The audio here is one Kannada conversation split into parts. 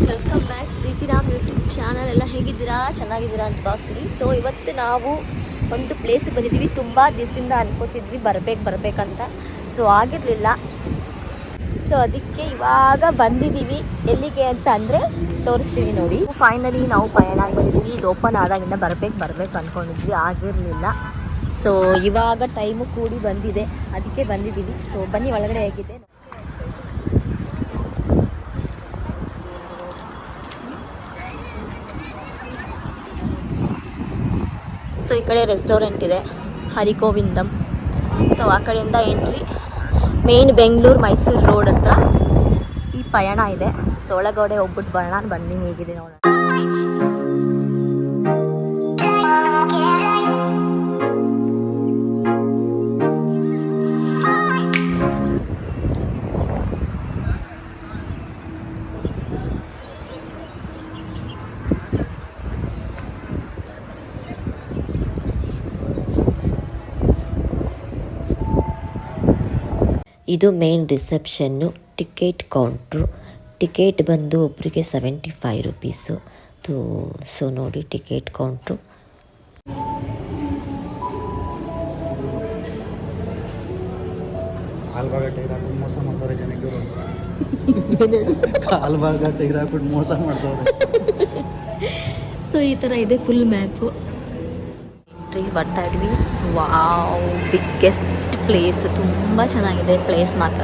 Friends, welcome back Preethiram YouTube channel. ಎಲ್ಲ ಹೇಗಿದ್ದೀರಾ? ಚೆನ್ನಾಗಿದ್ದೀರಾ ಅಂತ ಭಾವಿಸ್ತೀನಿ. ಸೊ ಇವತ್ತು ನಾವು ಒಂದು ಪ್ಲೇಸಿಗೆ ಬಂದಿದ್ದೀವಿ. ತುಂಬ ದಿವಸದಿಂದ ಅನ್ಕೋತಿದ್ವಿ ಬರಬೇಕಂತ. ಸೊ ಆಗಿರಲಿಲ್ಲ. ಸೊ ಅದಕ್ಕೆ ಇವಾಗ ಬಂದಿದ್ದೀವಿ. ಎಲ್ಲಿಗೆ ಅಂತ ಅಂದರೆ ತೋರಿಸ್ತೀವಿ ನೋಡಿ. ಫೈನಲಿ ನಾವು ಪಯಣ ಬಂದಿದ್ವಿ. ಇದು ಓಪನ್ ಆದಾಗಿಂದ ಬರಬೇಕು ಅಂದ್ಕೊಂಡಿದ್ವಿ, ಆಗಿರಲಿಲ್ಲ. ಸೊ ಇವಾಗ ಟೈಮು ಕೂಡಿ ಬಂದಿದೆ, ಅದಕ್ಕೆ ಬಂದಿದ್ದೀವಿ. ಸೊ ಬನ್ನಿ ಒಳಗಡೆ ಹೇಗಿದೆ. ಸೊ ಈ ಕಡೆ ರೆಸ್ಟೋರೆಂಟ್ ಇದೆ, ಹರಿಗೋವಿಂದಂ. ಸೊ ಆ ಕಡೆಯಿಂದ entry. Main Bengaluru Mysuru road ಹತ್ರ ಈ ಪಯಣ ಇದೆ. ಸೊ ಒಳಗಡೆ ಹೋಗ್ಬಿಟ್ಟು ಬರೋಣ, ಬನ್ನಿ ಹೇಗಿದೆ ನೋಡೋಣ. ಇದು main reception. Ticket counter. Ticket ಬಂದು ಒಬ್ಬರಿಗೆ 75 ರುಪೀಸು. ಸೊ ನೋಡಿ ಟಿಕೆಟ್ ಕೌಂಟ್ರು. ಸೊ ಈ ಥರ ಇದೆ ಫುಲ್ ಮ್ಯಾಪು. ಎಂಟ್ರಿ ಬರ್ತಾ ಇದ್ವಿ. Wow, biggest place. ತುಂಬ ಚೆನ್ನಾಗಿದೆ ಪ್ಲೇಸ್ ಮಾತ್ರ.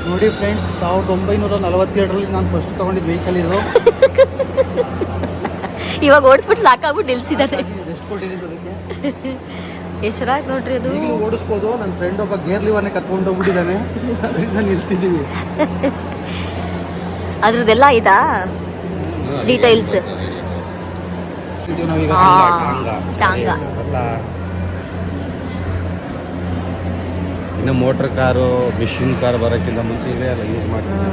ನೋಡಿ ಫ್ರೆಂಡ್ಸ್, 1947ರಲ್ಲಿ ನಾನು ಫಸ್ಟ್ ತೊಗೊಂಡಿದ್ದು ವೆಹಿಕಲ್ ಇದು. ಇವಾಗ ಓಡಿಸ್ಬಿಟ್ಟು ಸಾಕಾಗ್ಬಿಟ್ಟು ನಿಲ್ಸಿದ್ದಾರೆ. ಎಷ್ಟು ಕೊಟ್ಟಿದ್ದೀನಿ ಅದಕ್ಕೆ? ಎಷ್ಟರಾಗಿ ನೋಡ್ರಿ ಅದು. ಈಗಲೂ ಓಡಿಸ್ಬೋದು. ನನ್ನ ಫ್ರೆಂಡ್ ಒಬ್ಬ ಗೇರ್ ಲಿವರ್ನೇ ಕತ್ಕೊಂಡು ಹೋಗ್ಬಿಟ್ಟಿದ್ದಾನೆ, ಅದರಿಂದ ನಿಲ್ಸಿದ್ದೀವಿ. ಅದ್ರದ್ದೆಲ್ಲ ಆಯ್ತಾ ಡೀಟೇಲ್ಸ್? ಟಾಂಗ. ಇನ್ನು ಮೋಟರ್ ಕಾರು, ಮಿಷಿನ್ ಕಾರ್ ಬರೋಕ್ಕಿಂತ ಮುಂಚೆ ಇವೇ ಎಲ್ಲ ಯೂಸ್ ಮಾಡ್ತೀವಿ.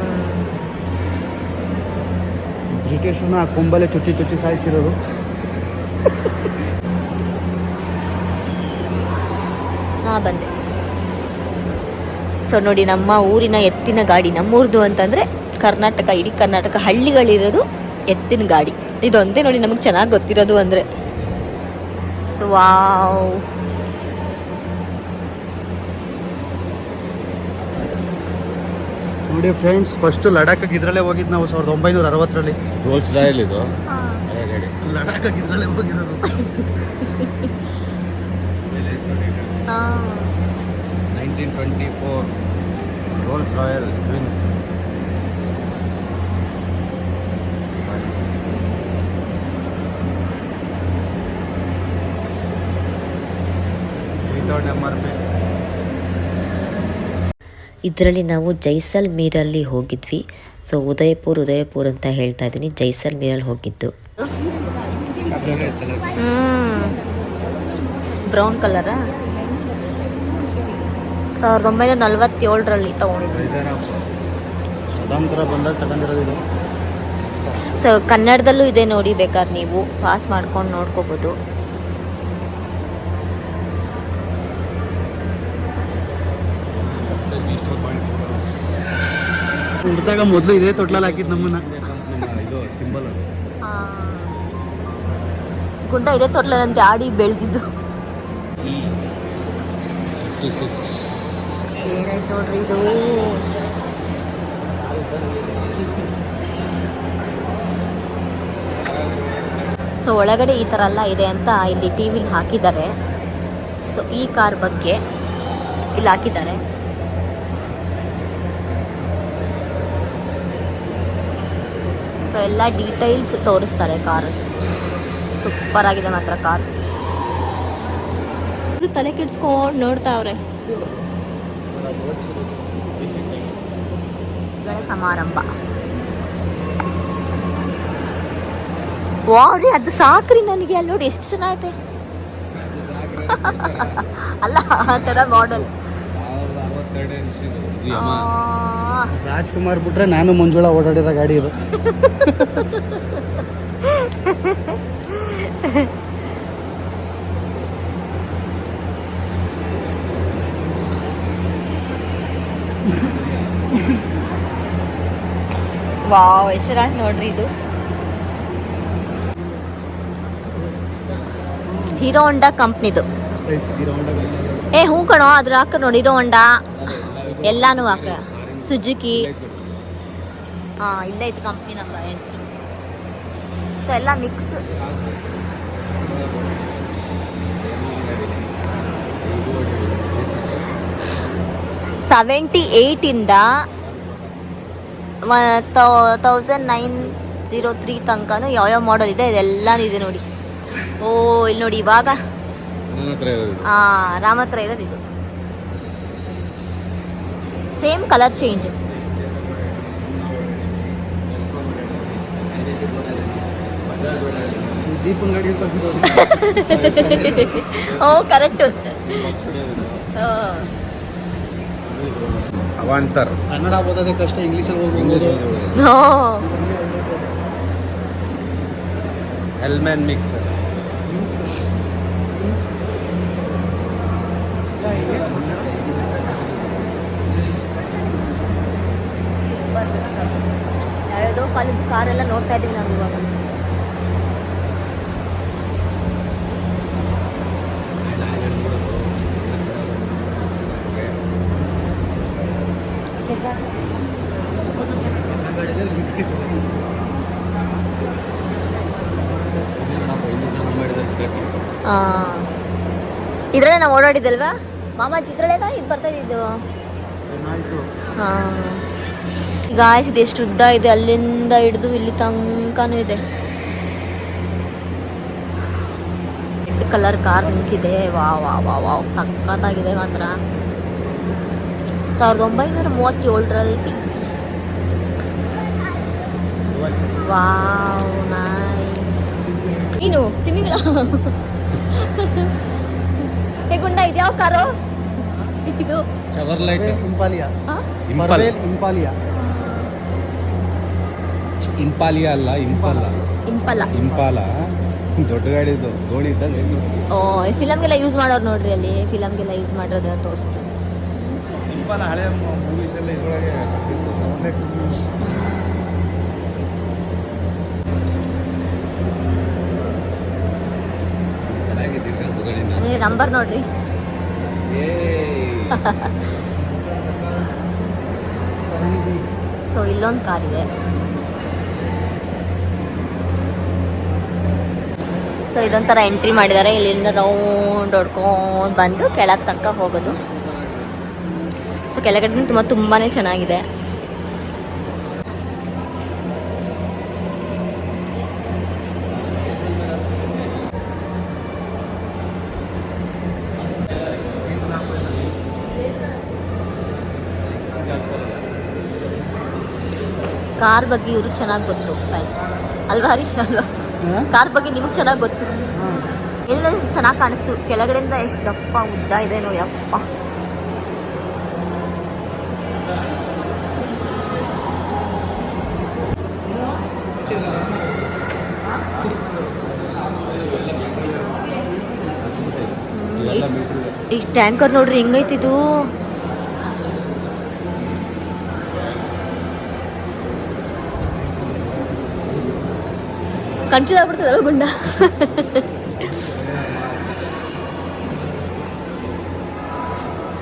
ಬ್ರಿಟಿಷರ್ನ ಆ ಕೊಂಬಲೆ ಚುಚ್ಚಿ ಸಾಯಿಸಿರೋದು. ಬಂದೆ. ಸೊ ನೋಡಿ, ನಮ್ಮ ಊರಿನ ಎತ್ತಿನ ಗಾಡಿ. ನಮ್ಮೂರ್ದು ಅಂತಂದರೆ ಕರ್ನಾಟಕ, ಇಡೀ ಕರ್ನಾಟಕ ಹಳ್ಳಿಗಳಿರೋದು ಎತ್ತಿನ ಗಾಡಿ ಇದೊಂದೇ ನೋಡಿ ನಮಗೆ ಚೆನ್ನಾಗಿ ಗೊತ್ತಿರೋದು ಅಂದರೆ. ಸೊ ವಾವ್, ನೋಡಿ ಫ್ರೆಂಡ್ಸ್, ಫಸ್ಟ್ ಲಡಾಖ್ ಇದ್ರಲ್ಲೇ ಹೋಗಿದ್ದು ನಾವು 1960ರಲ್ಲಿ. ರೋಲ್ಸ್ ರಾಯಲ್ ಇದು. ಲಡಾಖ್ ಇದ್ರಲ್ಲೇ ಹೋಗಿರೋದು. 1924 ರೋಲ್ಸ್ ರಾಯಲ್ ಟ್ವಿನ್ಸ್. ಇದರಲ್ಲಿ ನಾವು ಜೈಸಲ್ಮೇರಲ್ಲಿ ಹೋಗಿದ್ವಿ. ಸೊ ಉದಯಪುರ್ ಅಂತ ಹೇಳ್ತಾ ಇದ್ದೀನಿ, ಜೈಸಲ್ಮೇರಲ್ಲಿ ಹೋಗಿದ್ದು. ಬ್ರೌನ್ ಕಲರಾ? 1947ರಲ್ಲಿ ತಗೊಂಡಿದ್ವಿ. ಸ್ವತಂತ್ರ ಬಂದಾಗ ತಗೊಂಡಿರೋದು. ಸೊ ಕನ್ನಡದಲ್ಲೂ ಇದೆ ನೋಡಿ, ಬೇಕಾದ್ರೆ ನೀವು ಪಾಸ್ ಮಾಡ್ಕೊಂಡು ನೋಡ್ಕೋಬೋದು. ಹುಡ್ದಾಗ ಮೊದಲು ಇದೇ ತೊಟ್ಲಲ್ಲಿ ಹಾಕಿದ್ದು ನಮ್ಮನ್ನ. ಇದು ಸಿಂಬಲ್ ಅದು. ಗುಂಡ ಇದೇ ತೊಟ್ಲಂತೆ ಆಡಿ ಬೆಳೆದಿದ್ದು. ಏನಾಯ್ತು ನೋಡ್ರಿ ಇದು. ಸೊ ಒಳಗಡೆ ಈ ಥರ ಎಲ್ಲ ಇದೆ ಅಂತ ಇಲ್ಲಿ ಟಿವಿಲಿ ಹಾಕಿದ್ದಾರೆ. ಸೊ ಈ ಕಾರ್ ಬಗ್ಗೆ ಇಲ್ಲಿ ಹಾಕಿದ್ದಾರೆ. ಸೊ ಎಲ್ಲ ಡೀಟೇಲ್ಸ್ ತೋರಿಸ್ತಾರೆ ಕಾರ್. ಸೂಪರ್ ಆಗಿದೆ ಮಾತ್ರ ಕಾರ್. ತಲೆ ಕೆಡ್ಸ್ಕೊಂಡು ನೋಡ್ತಾವ್ರೆ. ಸಮಾರಂಭ. ವಾವ್ರಿ, ಅದು ಸಾಕ್ರಿ ನನಗೆ. ಅಲ್ಲಿ ನೋಡಿ ಎಷ್ಟು ಚೆನ್ನಾಗೈತೆ. ಅಲ್ಲ ಆ ಥರ ಮಾಡೆಲ್. ರಾಜ್ಕುಮಾರ್ ಬಿಟ್ರೆ ನಾನು ಮಂಜುಳಾ ಓಡಾಡಿರೋ ಗಾಡಿ ಇದು. ವಾವ್ ಎಷ್ಟು ಚೆನ್ನಾಗಿ ನೋಡ್ರಿ ಇದು ಹೀರೋ ಹೊಂಡಾ ಕಂಪ್ನಿದು. ಏ ಹ್ಞೂ ಕಣೋ ಅದ್ರ ಹಾಕ ನೋಡಿ, ಹೀರೋ ಹೊಂಡಾ ಎಲ್ಲಾನು ಹಾಕ, ಸುಜುಕಿ. ಹಾಂ ಇಲ್ಲೇ ಐತೆ ಕಂಪ್ನಿ ನಂಬರ್ ಹೆಸರು. ಸೊ ಎಲ್ಲ ಮಿಕ್ಸ್. '78 1903 ತನಕನೂ ಯಾವ್ಯಾವ ಮಾಡೆಲ್ ಇದೆ ಇದೆಲ್ಲಾನು ಇದೆ ನೋಡಿ. ಓ ಇಲ್ಲಿ ನೋಡಿ ಇವಾಗ ರಾಮ್ ಹತ್ರ ಇರೋದು ಇದು. Same colour change. ದೀಪನ್ ಗಾಡಿ ಓ ಕರೆಕ್ಟ್. ಅವಾಂತರ್ ಕನ್ನಡ ಓದೋದೇ ಕಷ್ಟ, ಇಂಗ್ಲೀಷಲ್ಲಿ ಓದ್ಬೋದು. ಹೆಲ್ಮೆನ್ ಮಿಕ್ಸ್. ಯಾವ್ಯಾವುದೋ ಕಾಲೇಜ್ ಕಾರೆಲ್ಲ ನೋಡ್ತಾ ಇದ್ದೀವಿ ನಾವು ಇವಾಗ. ಇದ್ರಲ್ಲೇ ನಾವು ಓಡಾಡಿದ್ದಲ್ವಾ ಮಾಮಾಜಿ, ಇದ್ರಲ್ಲೇನಾ ಇದು ಬರ್ತಾ ಇದ್ದು. ಈಗ ಇದು ಎಷ್ಟು ಉದ್ದ ಇದೆ, ಅಲ್ಲಿಂದ ಹಿಡಿದು ಇಲ್ಲಿ ತನಕನೂ ಇದೆ. ರೆಡ್ ಕಲರ್ ಕಾರ್ ನಿಂತಿದೆ. ವಾವ್ ಸಖತ್ತಾಗಿದೆ ಮಾತ್ರ. 1937ರಲ್ಲಿ. Wow nice. ನೀನು ತಿಮಿಂಗ್ಳ ಗುಂಡ ಇದ್ಯಾವ ಕಾರು ಇದು? ಚವರ್ಲೈಟ್ ಇಂಪಾಲಿಯಾ. ಇಂಪಾಲಿಯಾ ಇಂಪಾಲಿಯಾ ಅಲ್ಲ, ಇಂಪಾಲ. ಇಂಪಾಲ ದೊಡ್ಡ ಗಾಡಿ ಇದು, ಗೋಣಿ ಇದ್ದಂಗೆ. ಓ ಫಿಲಮ್ಗೆಲ್ಲ ಯೂಸ್ ಮಾಡೋರು ನೋಡ್ರಿ, ಅಲ್ಲಿ ಫಿಲಮ್ಗೆಲ್ಲ ಯೂಸ್ ಮಾಡಿರೋದು ತೋರಿಸ್ತಾರೆ. ಇಂಪಾಲ ಹಳೆ ಮೂವೀಸ್ ಎಲ್ಲ ಇದ್ರೊಳಗೆ ಅದೇ ನಂಬರ್ ನೋಡ್ರಿ. ಸೊ ಇಲ್ಲೊಂದು ಕಾರ್ ಇದೆ. ಸೊ ಇದೊಂಥರ ಎಂಟ್ರಿ ಮಾಡಿದ್ದಾರೆ. ಇಲ್ಲಿಂದ ರೌಂಡ್ ಹೊಡ್ಕೊಂಡು ಬಂದು ಕೆಳಗೆ ತನಕ ಹೋಗೋದು. ಸೊ ಕೆಳಗಡೆ ತುಂಬಾ ಚೆನ್ನಾಗಿದೆ. ಕಾರ್ ಬಗ್ಗೆ ಇವ್ರಿಗೆ ಚೆನ್ನಾಗಿ ಗೊತ್ತು ಗೈಸ್, ಅಲ್ವಾ ರೀ? ಅಲ್ವಾ? ಕಾರ್ ಬಗ್ಗೆ ನಿಮಗೆ ಚೆನ್ನಾಗಿ ಗೊತ್ತು. ಎಲ್ಲ ಚೆನ್ನಾಗಿ ಕಾಣಿಸ್ತು. ಕೆಳಗಡೆಯಿಂದ ಎಷ್ಟು ದಪ್ಪ ಉದ್ದ ಇದೆ ನೋಡಿ ಅಪ್ಪ. ಈ ಟ್ಯಾಂಕರ್ ನೋಡ್ರಿ ಹೆಂಗೈತಿದು. ಕನ್ಫ್ಯೂಸ್ ಆಗ್ಬಿಡ್ತದಲ್ಲ ಗುಂಡ.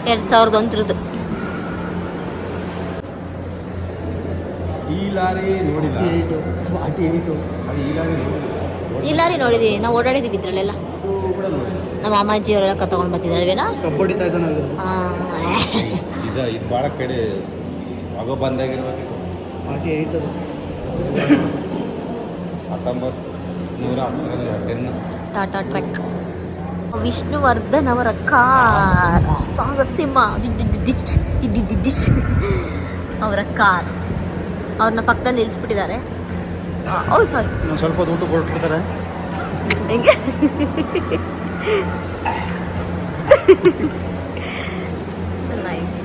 $2001. ಈ ಲಾರಿ ನೋಡಿಲ್ಲ. 48 ಅದು ಈ ಲಾರಿ ಈ ಲಾರಿ ನೋಡಿದೀವಿ ನಾವು, ಓಡಾಡಿದೀವಿ ಇದ್ರಲ್ಲೆಲ್ಲ. ನಮ್ಮ ಮಾಮಾಜಿ ಅವರೆಲ್ಲ ಕತ್ಕೊಂಡು ಬರ್ತಿದ್ದಾವೇನಾ. ಕಬ್ಬಡಿತಾ ಇದ್ದಾನೆ. ಇದು ಭಾಳ ಕಡೆ ಆಗೋ ಬಂದಾಗಿರ್ಬೇಕು. 48 1910 ಟಾಟಾ ಟ್ರಕ್. ವಿಷ್ಣುವರ್ಧನ್ ಅವರ ಕಾರ್, ಸಾಹಸ ಸಿಂಹ ಅವರ ಕಾರ್. ಅವ್ರನ್ನ ಪಕ್ಕದಲ್ಲಿ ನಿಲ್ಲಿಸ್ಬಿಟ್ಟಿದ್ದಾರೆ. ಓ ಸಾರಿ, ಸ್ವಲ್ಪ ದುಡ್ಡು ಕೊಟ್ಬಿಡ್ತಾರೆ ಹೆಂಗೆ. ನೈಸ್.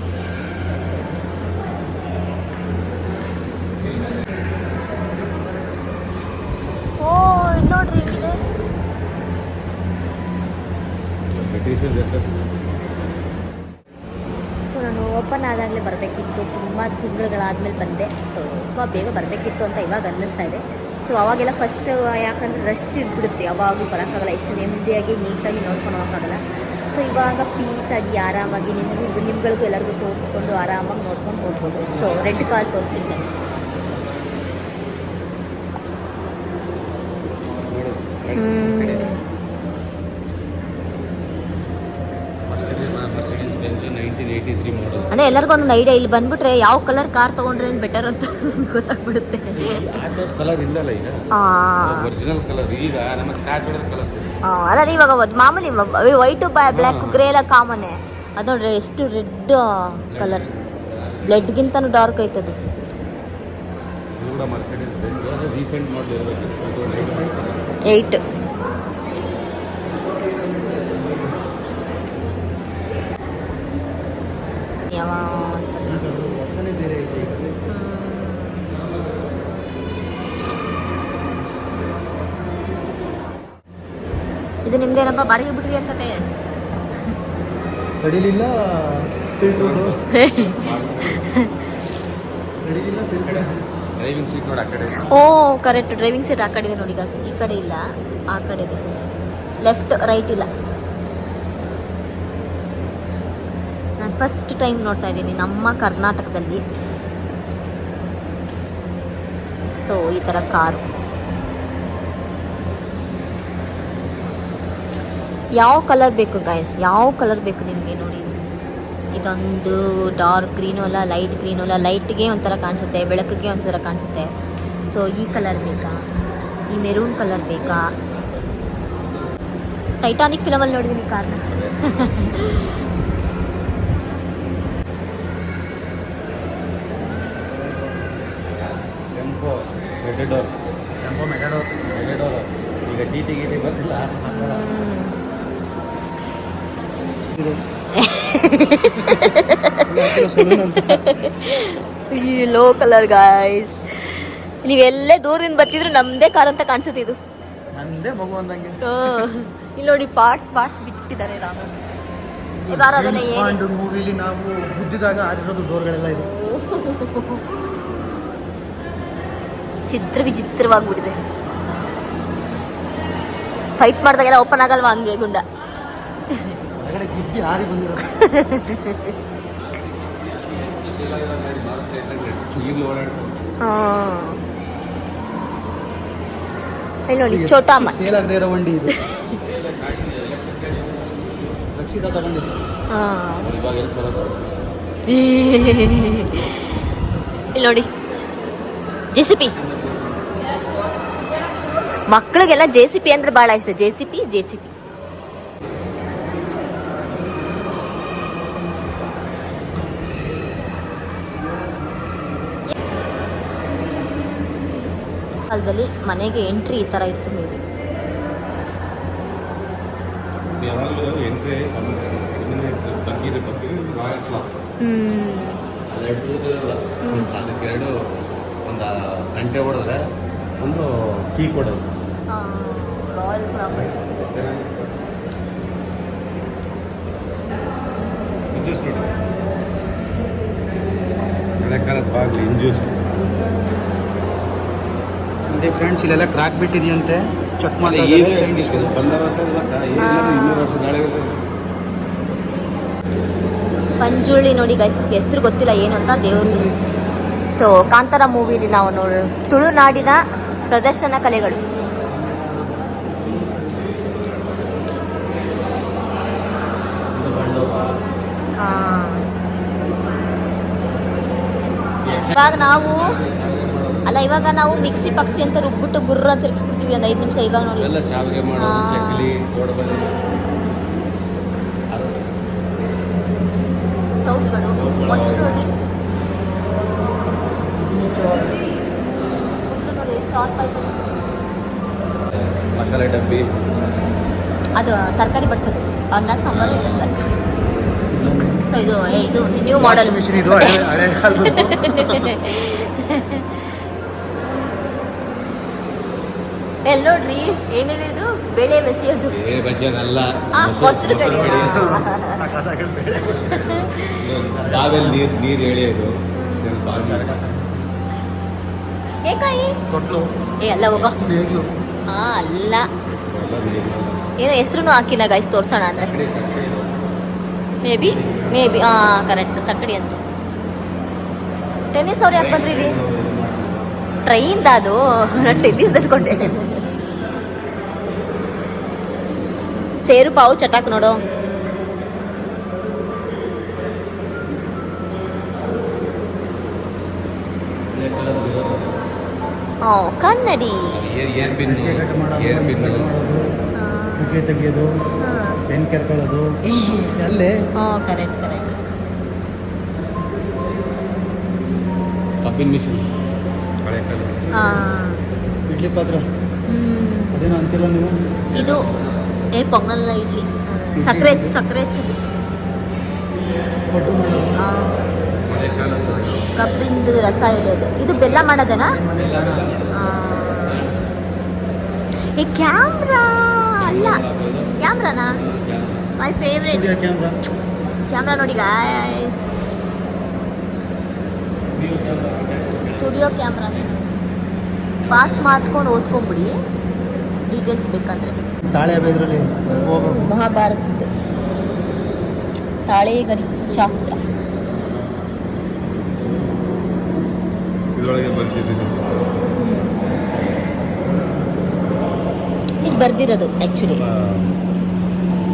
ಓ ಇಲ್ಲಿ ನೋಡ್ರಿ ಹೇಗಿದೆ. ಸೊ ನಾನು ಓಪನ್ ಆದಾಗಲೇ ಬರಬೇಕಿತ್ತು, ತುಂಬ ತಿಂಗಳುಗಳಾದ್ಮೇಲೆ ಬಂದೆ. ಸೊ ತುಂಬ ಬೇಗ ಬರಬೇಕಿತ್ತು ಅಂತ ಇವಾಗ ಅನ್ನಿಸ್ತಾ ಇದೆ. ಸೊ ಅವಾಗೆಲ್ಲ ಫಸ್ಟ್ ಯಾಕಂದರೆ ರಶ್ ಇದ್ಬಿಡುತ್ತೆ, ಯಾವಾಗೂ ಬರೋಕ್ಕಾಗಲ್ಲ, ಎಷ್ಟು ನೆಮ್ಮದಿಯಾಗಿ ನೀಟಾಗಿ ನೋಡ್ಕೊಂಡು ಹೋಗೋಕ್ಕಾಗಲ್ಲ. ಸೊ ಇವಾಗ ಪೀಸಾಗಿ ಆರಾಮಾಗಿ ನಿಮ್ಗಳಿಗೂ ಎಲ್ಲರಿಗೂ ತೋರಿಸ್ಕೊಂಡು ಆರಾಮಾಗಿ ನೋಡ್ಕೊಂಡು ಹೋಗ್ಬೋದು. ಸೊ ರೆಡ್ ಕಾರ್ ತೋರಿಸ್ತೀನಿ ಬನ್ನಿ. ಅದೇ ಎಲ್ಲರಿಗೂ ಒಂದೊಂದು ಐಡಿಯಾ, ಇಲ್ಲಿ ಬಂದ್ಬಿಟ್ರೆ ಯಾವ ಕಲರ್ ಕಾರ್ ತಗೊಂಡ್ರೆ ಬೆಟರ್ ಅಂತ ಗೊತ್ತಾಗ್ಬಿಡುತ್ತೆ. ಕಲರ್ ಇಲ್ಲಲ್ಲ ಈಗ, ಒರಿಜಿನಲ್ ಕಲರ್ ಈಗ ನಮ್ಮ ಸ್ಕ್ರಾಚ್ ಹೊಡೆದ ಕಲರ್ಸ್. ಅಲ್ಲ ಇವಾಗ ಮಾಮೂಲಿ ವೈಟು ಬ್ಲ್ಯಾಕ್ ಗ್ರೇ ಎಲ್ಲ ಕಾಮನ್ನೇ. ಅದು ನೋಡ್ರಿ ಎಷ್ಟು ರೆಡ್ ಕಲರ್, ಬ್ಲಡ್ಗಿಂತನೂ ಡಾರ್ಕ್ ಐತದು. ಇದು ಕೂಡ ಮರ್ಸಿಡೀಸ್ ಬೆಂಜ್ ರೀಸೆಂಟ್ ಮಾಡಲ್ ಇರಬೇಕು, 8. ಯಾವ ವರ್ಷನೇ ಬೇರೆ ಐತೆ ಈಗ. ಇದು ನಿಮ್ದೇನಪ್ಪ ಬಾಡಿಗೆ ಬಿಟ್ರಿ ಅಂತತೆ? ಕಡಿಲಿಲ್ಲ ಫಿಲ್ಟರ್ ಕಡಿಲಿಲ್ಲ ಫಿಲ್ಟರ್. ಡ್ರೈವಿಂಗ್ ಸೀಟ್ ನೋಡಿ ಆ ಕಡೆ. ಓ ಕರೆಕ್ಟ್, ಡ್ರೈವಿಂಗ್ ಸೀಟ್ ಆ ಕಡೆ ಇದೆ ನೋಡಿ ಗಾಸ್, ಈ ಕಡೆ ಇಲ್ಲ, ಆ ಕಡೆ ಇದೆ. ಲೆಫ್ಟ್ ರೈಟ್ ಇಲ್ಲ. ನಾನು ಫಸ್ಟ್ ಟೈಮ್ ನೋಡ್ತಾ ಇದ್ದೀನಿ ನಮ್ಮ ಕರ್ನಾಟಕದಲ್ಲಿ ಸೊ ಈ ಥರ ಕಾರು. ಯಾವ ಕಲರ್ ಬೇಕು ಗಾಯ್ಸ್, ಯಾವ ಕಲರ್ ಬೇಕು ನಿಮಗೆ ನೋಡಿ. ಇದೊಂದು ಡಾರ್ಕ್ ಗ್ರೀನು ಅಲ್ಲ, ಲೈಟ್ ಗ್ರೀನು ಅಲ್ಲ, ಲೈಟ್ಗೆ ಒಂಥರ ಕಾಣಿಸುತ್ತೆ, ಬೆಳಕಿಗೆ ಒಂಥರ ಕಾಣಿಸುತ್ತೆ. ಸೊ ಈ ಕಲರ್ ಬೇಕಾ, ಈ ಮೆರೂನ್ ಕಲರ್ ಬೇಕಾ? ಟೈಟಾನಿಕ್ ಫಿಲಮಲ್ಲಿ ನೋಡಿದ್ದೀನಿ ಕಾರ್ನ. ಟೆಂಪೋ ಮೆಟಡೋರ್, ಟೆಂಪೋ ಮೆಟಡೋರ್ ಈಗ ಟಿ ಗಿಟಿ ಬರ್ತಿಲ್ಲ. ಇದು ಸಲೂನ್ ಅಂತ. ಈ ಲೋ ಕಲರ್ ಗಾಯ್ಸ್, ನೀವೆಲ್ಲೇ ದೂರದಿಂದ ಬರ್ತಿದ್ರು ನಮ್ದೇ ಕಾರ್ ಅಂತ ಕಾಣಿಸುತ್ತೆ ಇದು. ನಂದೇ ಮಗು ಅಂದಂಗೆ. ಇಲ್ಲಿ ನೋಡಿ ಪಾರ್ಟ್ಸ್ ಬಿಟ್ಟಿದ್ದಾರೆ ರಾಮು. ಇವಾಗ ಅದೆಲ್ಲ ಏನು ಮೂವಿಲಿ ನಾವು ಬುದ್ಧಿದಾಗ ಆರಿರೋದು ಡೋರ್ಗಳೆಲ್ಲ ಇದೆ. ವಿಚಿತ್ರವಾಗ್ಬಿಟ್ಟಿದೆ. ಫೈಟ್ ಮಾಡಿದಾಗೆಲ್ಲ ಓಪನ್ ಆಗಲ್ವಾ ಹಂಗೆ ಗುಂಡ. ಹೊರಗಡೆ ಬುದ್ಧಿ ಹಾರಿ ಬಂದಿರೋದು. ಈಗಲೂ ಓಡಾಡ್ತಾರೆ. ಇಲ್ಲಿ ನೋಡಿ ಛೋಟಾ ಅಮ್ಮ ಸೇಲ್ ಆಗದೆ ಇರೋ ವಂಡಿ ಇದು. ರಕ್ಷಿತಾ ತಗೊಂಡಿದ್ದು. ಇವಾಗ ಎಲ್ಲಿ ಸಲ ಇಲ್ಲಿ ನೋಡಿ JCP. ಮಕ್ಕಳಿಗೆಲ್ಲ JCP ಅಂದ್ರೆ ಬಹಳ ಇಷ್ಟ. JCP ಕಾಲದಲ್ಲಿ ಮನೆಗೆ ಎಂಟ್ರಿ ಈ ತರ ಇತ್ತು ಮೇ ಬಿ. ಯಾವಾಗಲೂ ಎಂಟ್ರಿ ಬಗ್ಗಿರಿ ರಾಯಲ್ ಕ್ಲಾಕ್ ಅದಕ್ಕೆರಡು ಒಂದು ಗಂಟೆ ಹೊಡೆದ್ರೆ ಒಂದು ಕೀ ಕೊಡೋದು. ರಾಯಲ್ ಕ್ಲಾಕ್ ಇಂಜೂಸ್ ನೋಡಿ, ಹಳೆ ಕಾಲದ ಬಾಗ್ಲಿ ಇಂಜೂಸ್. ನೋಡಿ ಫ್ರೆಂಡ್ಸ್, ಇಲ್ಲೆಲ್ಲ ಕ್ರಾಕ್ ಬಿಟ್ಟಿದೆಯಂತೆ, ಚೆಕ್ ಮಾಡಿ. ಈಗಲೂ ಬಂದ ವರ್ಷ ಗೊತ್ತಾ, 200 ವರ್ಷ ಗಾಳಿ. ಪಂಜುಳ್ಳಿ ನೋಡಿ ಗೈಸ್, ಹೆಸರು ಗೊತ್ತಿಲ್ಲ ಏನು ಅಂತ ದೇವ್ರದ್ದು. ಸೊ ಕಾಂತಾರ ಮೂವಿಲಿ ನಾವು ತುಳುನಾಡಿನ ಪ್ರದರ್ಶನ ಕಲೆಗಳು. ಇವಾಗ ನಾವು ಮಿಕ್ಸಿ ಪಕ್ಸಿ ಅಂತ ರುಬ್ಬಿಟ್ಟು ಗುರ್ರ ಅಂತ ತಿರ್ಗಿಸ್ಬಿಡ್ತೀವಿ ಒಂದು 5 ನಿಮಿಷ. ಇವಾಗ ನೋಡಿ ಎಲ್ಲ ಶಾವಿಗೆ ಮಾಡೋದು, ಚಕ್ಲಿ, ಗೋಡಂಬಿ, ಸೌಟ್ಗಳು, ಮೊಚ್ಚು ನೋಡಿ ಶಾರ್ಪ್ ಆಯ್ತು. ಮಸಾಲೆ ಡಬ್ಬಿ, ಅದು ತರಕಾರಿ ಬಡಿಸೋದು, ಅನ್ನ ಸಾಂಬಾರು ಇರುತ್ತೆ. ಸೊ ಇದು ನ್ಯೂ ಮಾಡೆಲ್ ಮಿಷಿನ್, ಇದು ಹಳೆ ಕಾಲದ್ದು. ಎಲ್ಲಿ ನೋಡ್ರಿ ಏನ್ ಹೇಳಿದ್ದು ಬೇಳೆ ಬೆಸೆಯೋದು ಬೇಳೆ ಬಸಿಯೋದಲ್ಲ ಮೊಸರು ಕಡಿಯೋದು. ಬಾವೆಲ್ಲಿ ನೀರು ಎಳೆಯೋದು ಏಕಾಯಿ ತೊಟ್ಲು ಏ ಅಲ್ಲ ಹೋಗೋ ನೇಗ್ಲು ಅಲ್ಲ ಏನೋ ಹೆಸ್ರು ಹಾಕಿಲ್ಲ ಗೈಸ್ ತೋರ್ಸೋಣ ಅಂದ್ರೆ ಮೇ ಬಿ ಕರೆಕ್ಟ್ ತಕ್ಕಡಿ ಅಂತ ಟೆನ್ನಿಸ್ ಅವ್ರು ಯಾಕೆ ಬಂದ್ರಿ ಇಲ್ಲಿ ಟ್ರೈನ್ದ ಅದು ನಾನು ಟೆನ್ನಿಸ್ ಅನ್ಕೊಂಡೆ ಸೇರು ಪಾವು ಚಟಾಕ್ ನೋಡು ಕನ್ನಡಿ ಏರ್ ಪಿನ್ ಕಟ್ ಮಾಡೋದು ಏರ್ ಪಿನ್ ಕುಕ್ಕೆ ತೆಗಿಯೋದು ಪೆನ್ ಕೆರ್ಕೊಳ್ಳೋದು ಅಲ್ಲೇ ಕರೆಕ್ಟ್ ಕರೆಕ್ಟ್ ಕಬ್ಬಿನ ಮಿಷಿನ್ ಹಳೆ ಕಾಲ ಇಡ್ಲಿ ಪಾತ್ರ ಅದೇನೋ ಅಂತಿಲ್ಲ ನೀವು ಇದು ಪೊಂಗಲ್ ಇಡ್ಲಿ ಸಕ್ಕರೆ ಹೆಚ್ಚಿದೆ ಪಡ್ಡು ಮಾಡೋದು ಹಳೆ ಕಾಲದ ಕಬ್ಬಿಂದು ರಸ ಎಳೆಯೋದು ಇದು ಬೆಲ್ಲ ಮಾಡೋದೇನಾ ಈ ಕ್ಯಾಮ್ರಾ ಅಲ್ಲ ಕ್ಯಾಮ್ರಾನಾ my favourite studio camera camera ನೋಡಿ ಗಾಯ್ಸ್ ಸ್ಟುಡಿಯೋ ಕ್ಯಾಮ್ರಾ ಅಂತ ಪಾಸ್ ಮಾತ್ಕೊಂಡು ಓದ್ಕೊಂಬಿಡಿ ಡೀಟೇಲ್ಸ್ ಬೇಕಂದ್ರೆ ತಾಳೆ ಬೇದ್ರಲ್ಲಿ ಮಹಾಭಾರತದ್ದು ತಾಳೆ ಗಡಿ ಶಾಸ್ತ್ರ ಇದರೊಳಗೆ ಬರ್ತಿದ್ದು ಇದು ಬರ್ದಿರೋದು ಆ್ಯಕ್ಚುಲಿ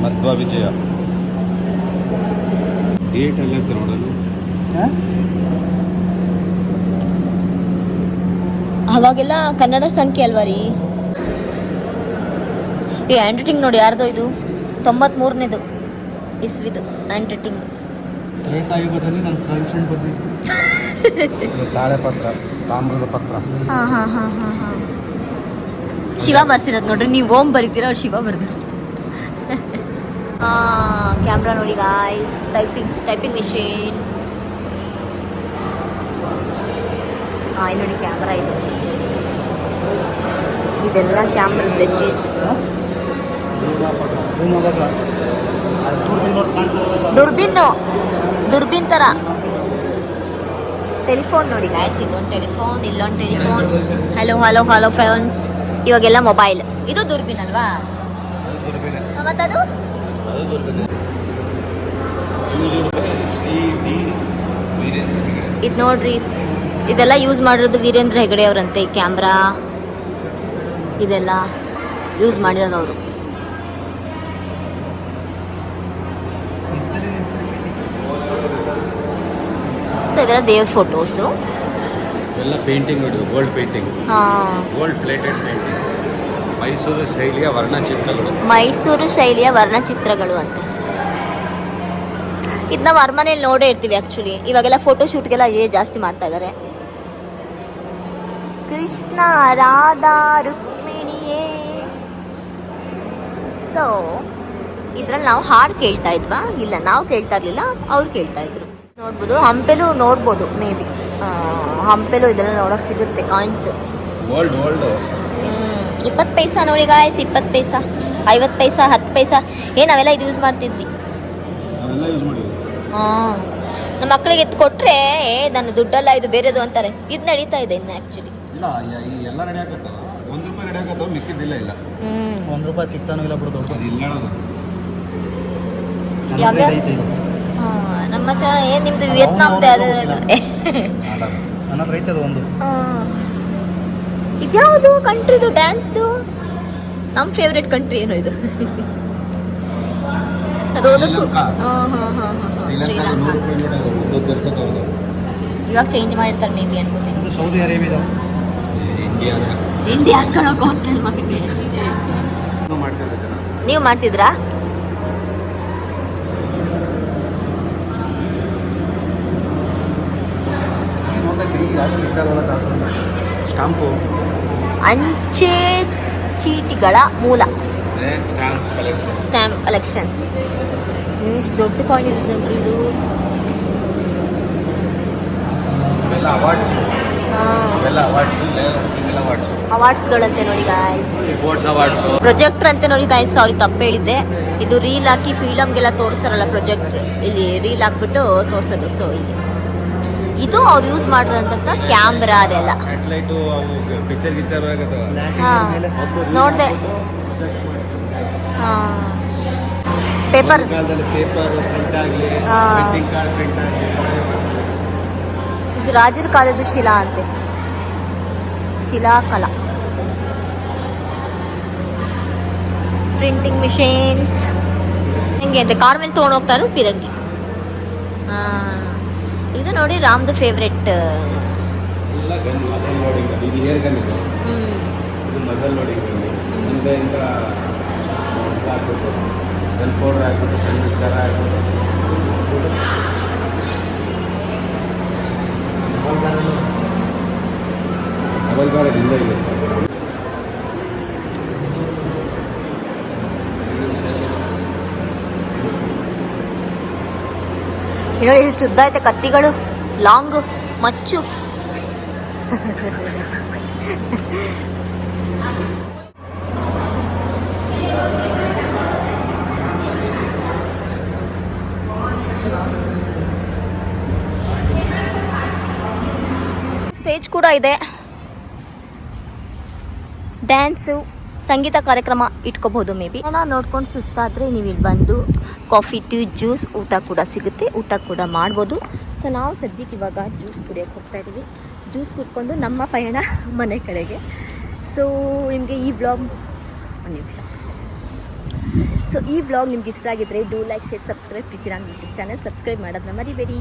ಮಧ್ವ ವಿಜಯ ಡೇಟ್ ಎಲ್ಲ ಅಂತ ನೋಡಲು ಅವಾಗೆಲ್ಲ ಕನ್ನಡ ಸಂಖ್ಯೆ ಅಲ್ವಾ ರೀ ಈ ಹ್ಯಾಂಡ್ ರೈಟಿಂಗ್ ನೋಡಿ ಯಾರ್ದೋ ಇದು 93ನೇದು ಇಸ್ವಿದು ಹ್ಯಾಂಡ್ ರೈಟಿಂಗ್ ತ್ರೇತಾಯುಗದಲ್ಲಿ ನನ್ನ ಗರ್ಲ್ ಫ್ರೆಂಡ್ ಬರ್ತಿತ್ತು ತಾಳೆ ಪತ್ರ ತಾಮ್ರದ ಪತ್ರ ಹಾಂ ಶಿವ ಬರ್ಸಿರೋದು ನೋಡ್ರಿ ನೀವು ಓಂ ಬರೀತೀರ ಅವ್ರು ಶಿವ ಬರ್ದು ಕ್ಯಾಮ್ರಾ ನೋಡಿ ಗಾಯ್ಸ್ ಟೈಪಿಂಗ್ ಮಿಷಿನ್ ಇಲ್ಲಿ ನೋಡಿ ಕ್ಯಾಮ್ರಾ ಇದೆ ಇದೆಲ್ಲ ಕ್ಯಾಮ್ರದ್ದು ಚೀಸ್ ದುರ್ಬಿನ್ ಥರ ಟೆಲಿಫೋನ್ ನೋಡಿ ಗಾಯ್ಸ್ ಇದೊಂದು ಟೆಲಿಫೋನ್ ಇಲ್ಲೊಂದು ಟೆಲಿಫೋನ್ ಹಲೋ ಫೋನ್ಸ್ ಇವಾಗೆಲ್ಲ ಮೊಬೈಲ್ ಇದು ದುರ್ಬಿನ್ ಅಲ್ವಾ ಮತ್ತದು ಇದು ನೋಡ್ರಿ ಇದೆಲ್ಲ ಯೂಸ್ ಮಾಡಿರೋದು ವೀರೇಂದ್ರ ಹೆಗಡೆ ಅವರಂತೆ ಈ ಕ್ಯಾಮ್ರಾ ಇದೆಲ್ಲ ಯೂಸ್ ಮಾಡಿರೋದು ಅವರು ಸೊ ಇದೆಲ್ಲ ದೇವ್ರ ಫೋಟೋಸು ಎಲ್ಲ ಪೇಂಟಿಂಗ್ ನೋಡಿದ್ರು gold painting gold plated painting Mysuru ಶೈಲಿಯ ವರ್ಣಚಿತ್ರಗಳು ಅಂತೆ ಇದು ನಾವು ಅರಮನೆಯಲ್ಲಿ ನೋಡೇ ಇರ್ತೀವಿ ಆ್ಯಕ್ಚುಲಿ ಇವಾಗೆಲ್ಲ ಫೋಟೋ ಶೂಟ್ಗೆಲ್ಲ ಇದೇ ಜಾಸ್ತಿ ಮಾಡ್ತಾ ಇದ್ದಾರೆ ಕೃಷ್ಣ ರಾಧಾ ರುಕ್ಮಿಣಿಯೇ ಸೊ ಇದ್ರಲ್ಲಿ ನಾವು ಹಾಡು ಕೇಳ್ತಾ ಇದ್ವಾ ಇಲ್ಲ ನಾವು ಕೇಳ್ತಾ ಇರ್ಲಿಲ್ಲ ಅವ್ರು ಕೇಳ್ತಾ ಇದ್ರು ನೋಡ್ಬೋದು ಹಂಪೆಲೂ ನೋಡ್ಬೋದು ಮೇ ಬಿ ಹಂಪೆಲೂ ಇದೆಲ್ಲ ನೋಡೋಕೆ ಸಿಗುತ್ತೆ ಕಾಯಿನ್ಸ್ 20 ಪೈಸಾ ನೋಡಿ ಗಾಯ್ಸ್ 20 ಪೈಸಾ 50 ಪೈಸಾ 10 ಪೈಸಾ ನಾವೆಲ್ಲ ಇದು ಯೂಸ್ ಮಾಡ್ತಿದ್ವಿ ನಮ್ಮ ಮಕ್ಕಳಿಗೆ ಎತ್ತು ಕೊಟ್ರೆ ನನ್ನ ದುಡ್ಡಲ್ಲ ಇದು ಬೇರೆದು ಅಂತಾರೆ ಇದು ನಡೀತಾ ಇದೆ ಇನ್ನು ಆ್ಯಕ್ಚುಲಿ ಇಲ್ಲ ಎಲ್ಲ ನಡೆಯಕತ್ತವ ₹1 ನಡೆಯಕತ್ತವ ಮಿಕ್ಕಿದ್ದಿಲ್ಲ ಇಲ್ಲ ₹1 ಸಿಗ್ತಾನೋ ಇಲ್ಲ ಬಿಡು ದೊಡ್ಡ ಇಲ್ಲ ನಮ್ಮ ಏನು ನಿಮ್ದು ವಿಯತ್ನಾಮ್ದು ನನ್ನ ಹತ್ರ ಐತೆ ಅದು ಒಂದು ಇದ್ಯಾವುದು ಕಂಟ್ರಿದು ಡ್ಯಾನ್ಸ್ದು ನಮ್ಮ ಫೇವ್ರೆಟ್ ಕಂಟ್ರಿ ಏನೋ ಇದು ಅದು ಇವಾಗ ಚೇಂಜ್ ಮಾಡಿರ್ತಾರೆ ಮೇ ಬಿ ಅನ್ಕೋತೀನಿ ಸೌದಿ ಅರೇಬಿಯಾ ಇಂಡಿಯಾ ಕಣಕ್ಕೆ ಹೋಗ್ತಾರೆ ಮಗನಿಗೆ ನೀವು ಮಾಡ್ತಿದ್ರಾ ಸ್ಟಾಂಪು ಅಂಚೆ ಚೀಟಿಗಳ ಮೂಲ ಸ್ಟ್ಯಾಂಪ್ ಕಲೆಕ್ಷನ್ಸ್ ದೊಡ್ಡ ಕಾಯಿನ್ ಇದೆ ನೋಡ್ರಿ ಇದು ಅವಾರ್ಡ್ಸ್ ಅವೆಲ್ಲ ಅವಾರ್ಡ್ಸ್ ಸಿಂಗಲ್ ಅವಾರ್ಡ್ಸ್ ಅವಾರ್ಡ್ಸ್ಗಳಂತೆ ನೋಡಿ ಗಾಯ್ಸ್. Sports awards. ಪ್ರೊಜೆಕ್ಟರ್ ಅಂತೆ ನೋಡಿ ಗಾಯ್ಸ್. ಸಾರಿ ತಪ್ಪು ಹೇಳಿದ್ದೆ. ಇದು ರೀಲ್ ಹಾಕಿ ಫಿಲಮ್ಗೆಲ್ಲ ತೋರಿಸ್ತಾರಲ್ಲ ಪ್ರೊಜೆಕ್ಟರ್, ಇಲ್ಲಿ ರೀಲ್ ಹಾಕ್ಬಿಟ್ಟು ತೋರಿಸೋದು. ಸೊ ಇಲ್ಲಿ ಇದು ಅವ್ರು ಯೂಸ್ ಮಾಡಿರೋಂಥ ಕ್ಯಾಮ್ರಾ ಅದೆಲ್ಲ. ಸ್ಯಾಟಲೈಟ್ ಅವು ಪಿಕ್ಚರ್ ಗಿಚ್ಚರ್ ಆಗತ್ತವ. ಹಾಂ ನೋಡಿದೆ. ಹಾಂ ಪೇಪರ್ ಕಾಲದಲ್ಲಿ ಪೇಪರ್ ಪ್ರಿಂಟ್ ಆಗಲಿ, ವೆಡ್ಡಿಂಗ್ ಕಾರ್ಡ್ ಪ್ರಿಂಟ್ ಆಗಲಿ. ಇದು ರಾಜರ ಕಾಲದ ಶಿಲಾ ಅಂತೆ, ಶಿಲಾಕಲಾ. ಪ್ರಿಂಟಿಂಗ್ ಮಿಷಿನ್ಸ್ ಹೆಂಗೆ ಅಂತೆ ಕಾರ್ ಮೇಲೆ ತೊಗೊಂಡು ಹೋಗ್ತಾರೋ ಪಿರಂಗಿ. ಇದು ನೋಡಿ ರಾಮ್ದು ಫೇವ್ರೆಟ್. ಎಲ್ಲ ಗನ್ ಮಸಲ್ ಲೋಡಿಂಗ್. ಇದು ಏರ್ ಗನ್ ಇದು. ಇದು ಮಸಲ್ ಲೋಡಿಂಗ್ ಮುಂದೆಯಿಂದ ಹಾಕ್ಬಿಟ್ಟು ಗನ್ ಪೌಡರ್ ಹಾಕ್ಬಿಟ್ಟು ಸಣ್ಣ ಪಿಕ್ಚರ್ ಹಾಕ್ಬಿಟ್ಟು ಡಬಲ್ ಬಾರ್ ಇಲ್ಲ ಇದೆ. ನೋಡಿ ಎಷ್ಟು ಉದ್ದ ಐತೆ ಕತ್ತಿಗಳು, ಲಾಂಗ್ ಮಚ್ಚು. ಸ್ಟೇಜ್ ಕೂಡ ಇದೆ, ಡ್ಯಾನ್ಸು ಸಂಗೀತ ಕಾರ್ಯಕ್ರಮ ಇಟ್ಕೋಬಹುದು. ಮೇ ಬಿ ನೋಡ್ಕೊಂಡು ಸುಸ್ತಾದರೆ ನೀವು ಇಲ್ಲಿ ಬಂದು ಕಾಫಿ, ಟೀ, ಜ್ಯೂಸ್, ಊಟ ಕೂಡ ಸಿಗುತ್ತೆ, ಊಟ ಕೂಡ ಮಾಡ್ಬೋದು. ಸೊ ನಾವು ಸದ್ಯಕ್ಕೆ ಇವಾಗ ಜ್ಯೂಸ್ ಕುಡಿಯೋಕ್ಕೆ ಹೋಗ್ತಾ ಇದ್ದೀವಿ. ಜ್ಯೂಸ್ ಕುಡ್ಕೊಂಡು ನಮ್ಮ ಪಯಣ ಮನೆ ಕಡೆಗೆ. ಸೊ ನಿಮಗೆ ಈ ವ್ಲಾಗ್ ನಿಮ್ಗೆ ಇಷ್ಟ ಆಗಿದ್ರೆ do like, share, subscribe. Preethiram YouTube channel subscribe ಮಾಡೋದನ್ನ ಮರಿಬೇಡಿ.